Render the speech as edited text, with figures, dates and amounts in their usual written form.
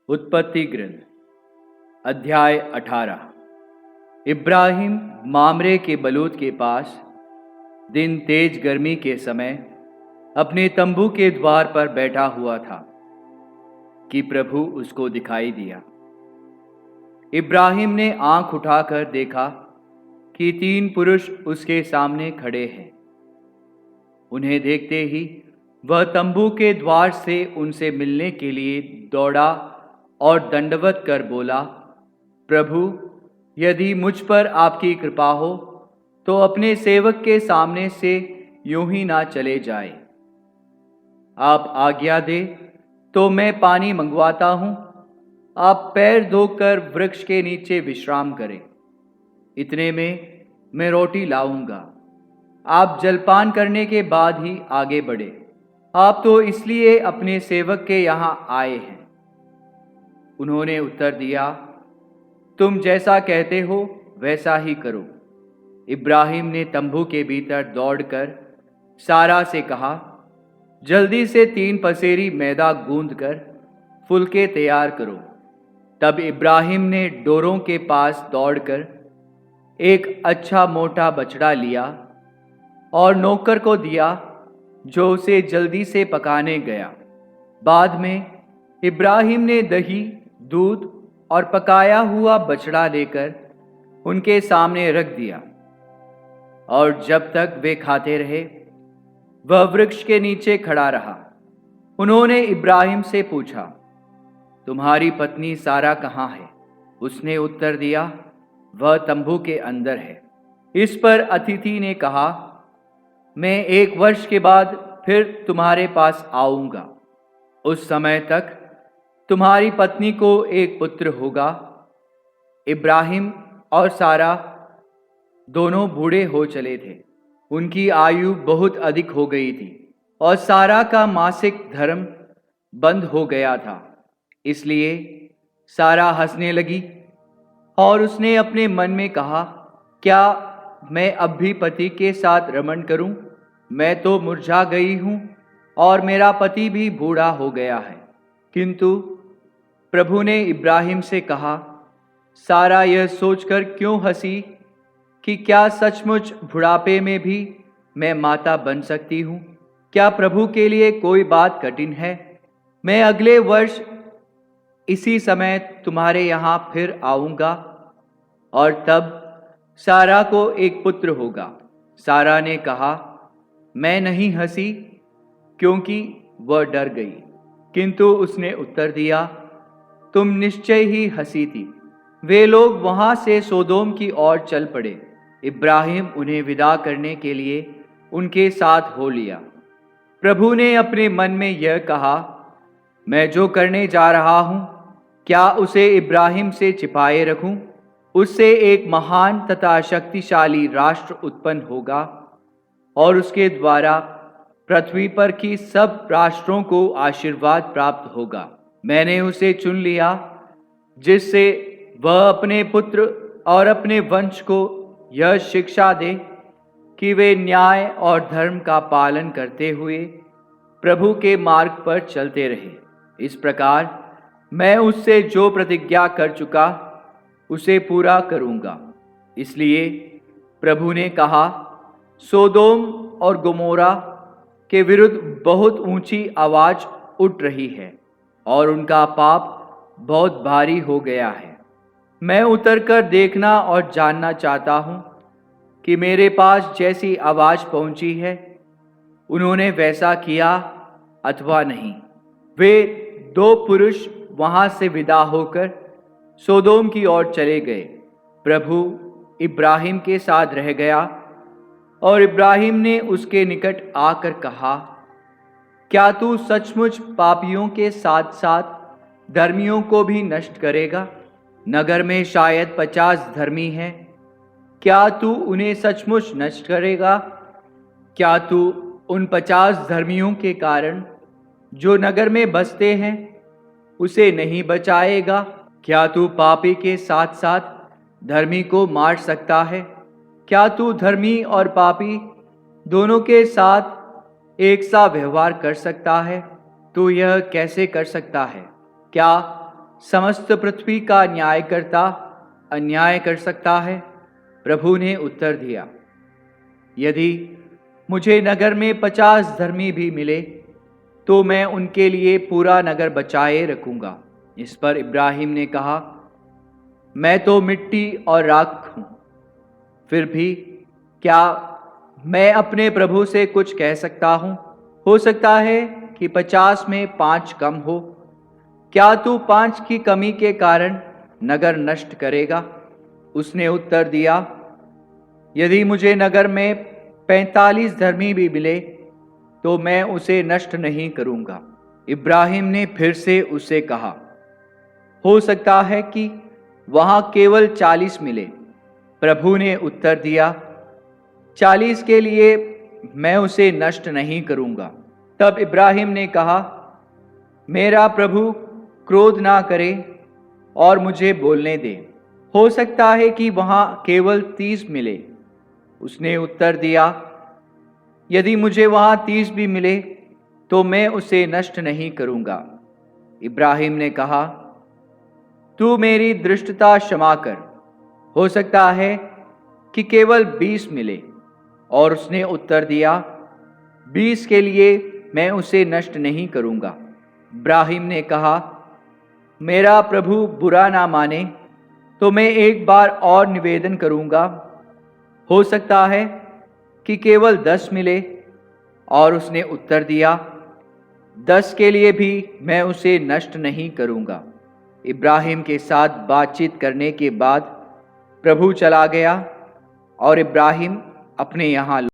उत्पत्ति ग्रंथ अध्याय 18। इब्राहिम मामरे के बलूत के पास दिन तेज गर्मी के समय अपने तंबू के द्वार पर बैठा हुआ था कि प्रभु उसको दिखाई दिया। इब्राहिम ने आंख उठाकर देखा कि 3 पुरुष उसके सामने खड़े हैं। उन्हें देखते ही वह तंबू के द्वार से उनसे मिलने के लिए दौड़ा और दंडवत कर बोला, प्रभु, यदि मुझ पर आपकी कृपा हो तो अपने सेवक के सामने से यूं ही ना चले जाए। आप आज्ञा दे तो मैं पानी मंगवाता हूं, आप पैर धोकर वृक्ष के नीचे विश्राम करें। इतने में मैं रोटी लाऊंगा। आप जलपान करने के बाद ही आगे बढ़े। आप तो इसलिए अपने सेवक के यहां आए हैं। उन्होंने उत्तर दिया, तुम जैसा कहते हो वैसा ही करो। इब्राहिम ने तंबू के भीतर दौड़कर सारा से कहा, जल्दी से 3 पसेरी मैदा गूंदकर फुलके तैयार करो। तब इब्राहिम ने डोरों के पास दौड़कर एक अच्छा मोटा बछड़ा लिया और नौकर को दिया, जो उसे जल्दी से पकाने गया। बाद में इब्राहिम ने दही, दूध और पकाया हुआ बछड़ा लेकर उनके सामने रख दिया, और जब तक वे खाते रहे वह वृक्ष के नीचे खड़ा रहा। उन्होंने इब्राहिम से पूछा, तुम्हारी पत्नी सारा कहाँ है? उसने उत्तर दिया, वह तंबू के अंदर है। इस पर अतिथि ने कहा, मैं 1 वर्ष के बाद फिर तुम्हारे पास आऊंगा। उस समय तक तुम्हारी पत्नी को एक पुत्र होगा। इब्राहिम और सारा दोनों बूढ़े हो चले थे। उनकी आयु बहुत अधिक हो गई थी और सारा का मासिक धर्म बंद हो गया था। इसलिए सारा हंसने लगी और उसने अपने मन में कहा, क्या मैं अब भी पति के साथ रमण करूं? मैं तो मुरझा गई हूं और मेरा पति भी बूढ़ा हो गया है। किंतु प्रभु ने इब्राहिम से कहा, सारा यह सोचकर क्यों हंसी कि क्या सचमुच बुढ़ापे में भी मैं माता बन सकती हूँ? क्या प्रभु के लिए कोई बात कठिन है? मैं अगले वर्ष इसी समय तुम्हारे यहाँ फिर आऊँगा और तब सारा को एक पुत्र होगा। सारा ने कहा, मैं नहीं हंसी, क्योंकि वह डर गई। किंतु उसने उत्तर दिया, तुम निश्चय ही हंसी थी। वे लोग वहां से सोदोम की ओर चल पड़े। इब्राहिम उन्हें विदा करने के लिए उनके साथ हो लिया। प्रभु ने अपने मन में यह कहा, मैं जो करने जा रहा हूं, क्या उसे इब्राहिम से छिपाए रखूं? उससे एक महान तथा शक्तिशाली राष्ट्र उत्पन्न होगा और उसके द्वारा पृथ्वी पर की सब राष्ट्रों को आशीर्वाद प्राप्त होगा। मैंने उसे चुन लिया, जिससे वह अपने पुत्र और अपने वंश को यह शिक्षा दे कि वे न्याय और धर्म का पालन करते हुए प्रभु के मार्ग पर चलते रहे। इस प्रकार मैं उससे जो प्रतिज्ञा कर चुका उसे पूरा करूंगा। इसलिए प्रभु ने कहा, सोदोम और गोमोरा के विरुद्ध बहुत ऊंची आवाज उठ रही है और उनका पाप बहुत भारी हो गया है। मैं उतरकर देखना और जानना चाहता हूं कि मेरे पास जैसी आवाज पहुंची है उन्होंने वैसा किया अथवा नहीं। वे 2 पुरुष वहां से विदा होकर सोदोम की ओर चले गए। प्रभु इब्राहिम के साथ रह गया और इब्राहिम ने उसके निकट आकर कहा, क्या तू सचमुच पापियों के साथ साथ धर्मियों को भी नष्ट करेगा? नगर में शायद 50 धर्मी हैं। क्या तू उन्हें सचमुच नष्ट करेगा? क्या तू उन 50 धर्मियों के कारण जो नगर में बसते हैं उसे नहीं बचाएगा? क्या तू पापी के साथ साथ धर्मी को मार सकता है? क्या तू धर्मी और पापी दोनों के साथ एक सा व्यवहार कर सकता है? तू यह कैसे कर सकता है? क्या समस्त पृथ्वी का न्यायकर्ता अन्याय कर सकता है? प्रभु ने उत्तर दिया, यदि मुझे नगर में 50 धर्मी भी मिले तो मैं उनके लिए पूरा नगर बचाए रखूंगा। इस पर इब्राहिम ने कहा, मैं तो मिट्टी और राख हूं, फिर भी क्या मैं अपने प्रभु से कुछ कह सकता हूं? हो सकता है कि 50 में 5 कम हो। क्या तू 5 की कमी के कारण नगर नष्ट करेगा? उसने उत्तर दिया, यदि मुझे नगर में 45 धर्मी भी मिले तो मैं उसे नष्ट नहीं करूंगा। इब्राहिम ने फिर से उससे कहा, हो सकता है कि वहां केवल 40 मिले। प्रभु ने उत्तर दिया, 40 के लिए मैं उसे नष्ट नहीं करूंगा। तब इब्राहिम ने कहा, मेरा प्रभु क्रोध ना करे और मुझे बोलने दे, हो सकता है कि वहां केवल 30 मिले। उसने उत्तर दिया, यदि मुझे वहां 30 भी मिले तो मैं उसे नष्ट नहीं करूंगा। इब्राहिम ने कहा, तू मेरी दृष्टता क्षमा कर, हो सकता है कि केवल 20 मिले। और उसने उत्तर दिया, 20 के लिए मैं उसे नष्ट नहीं करूंगा। इब्राहिम ने कहा, मेरा प्रभु बुरा ना माने तो मैं एक बार और निवेदन करूंगा, हो सकता है कि केवल 10 मिले। और उसने उत्तर दिया, 10 के लिए भी मैं उसे नष्ट नहीं करूंगा। इब्राहिम के साथ बातचीत करने के बाद प्रभु चला गया और इब्राहिम अपने यहाँ